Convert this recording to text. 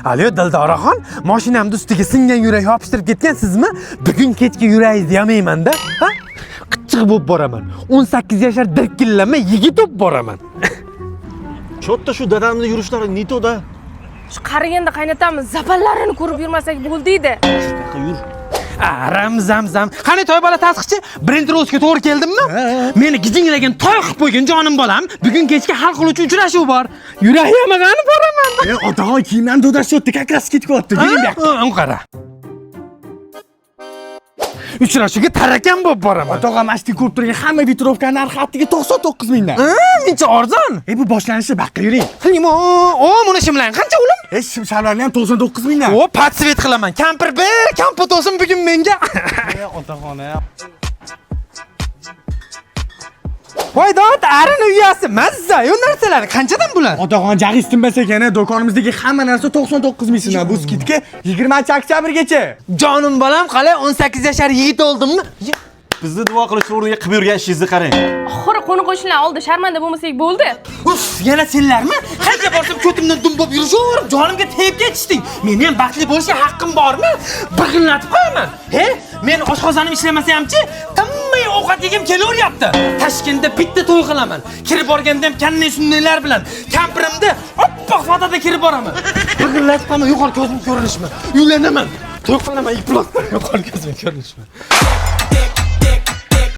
Alo Dildoraxon, mashinamning ustiga singan yurak yopishtirib ketgansizmi? Bugun kechga yuragingizni yamayman-da. Ha? Qichiq bo'lib boraman. 18 yashar dirkillama yigit bo'lib boraman. Cho'tta shu dadamning yurishlari nitoda. Shu qariganda qaynatamiz zapallarini ko'rib yurmasak bo'ldi-edi. Yur. Aram zamzam. Qani to'y bola tasqichi? Birinchi ro'zga to'g'ri keldimmi? Meni gijinglagan toy qilib qo'ygan jonim bolam. Bugun kechga hal qiluvchi uchrashuv bor. Yurak yamagani boraman. Otaxon kiyimdan do'dashib o'tdi, kakras ketib qolibdi. Keling bu yoqqa. Qara. Uchrashuvga tarakan bo'lib boraman. Otaxon mashti ko'rib turgan hamma vitrovkaning narxi attiga 99 mingdan. Mencha arzon. Bu boshlanishi baqqa yuring. Buni shimlang qancha o'lim? Shim shalvarni ham 99 mingdan. Patsvet qilaman. Kampir bir, kampot olsin bugun menga. Otaxon. Voy dod, arin uyasi, mazza, yo narsalar qanchadan bular? Otaxon jag'is tinmas ekan, do'konimizdagi hamma narsa 99 ming so'mdan. Bu skidka 20-oktyabrgacha. Jonim bolam, qalay 18 yashar yigit oldimmi? Bizni duo qilish o'rniga qilib yurgan ishingizni qarang. Oxiri qo'ni qo'shnilar oldi sharmanda bo'lmasak bo'ldi. Uf, yana senlarmi? Qancha borsam ko'timdan dum bo'lib yurishib, jonimga tegib ketishding. Meni ham baxtli bo'lishga haqqim bormi? Biqinlatib qo'yaman. He? Men oshqozonim ishlamasa hamchi, tinmay ovqat yegim kelaveryapti. Toshkentda bitta to'y qilaman. Kirib borganda ham kanne sunnaylar bilan kampirimda oppoq fotada kirib boraman. Biqinlatib qo'yaman, yo'qol ko'zim ko'rinishmi? Uylanaman. To'y qilaman, iploqdan yo'qol ko'zim ko'rinishmi?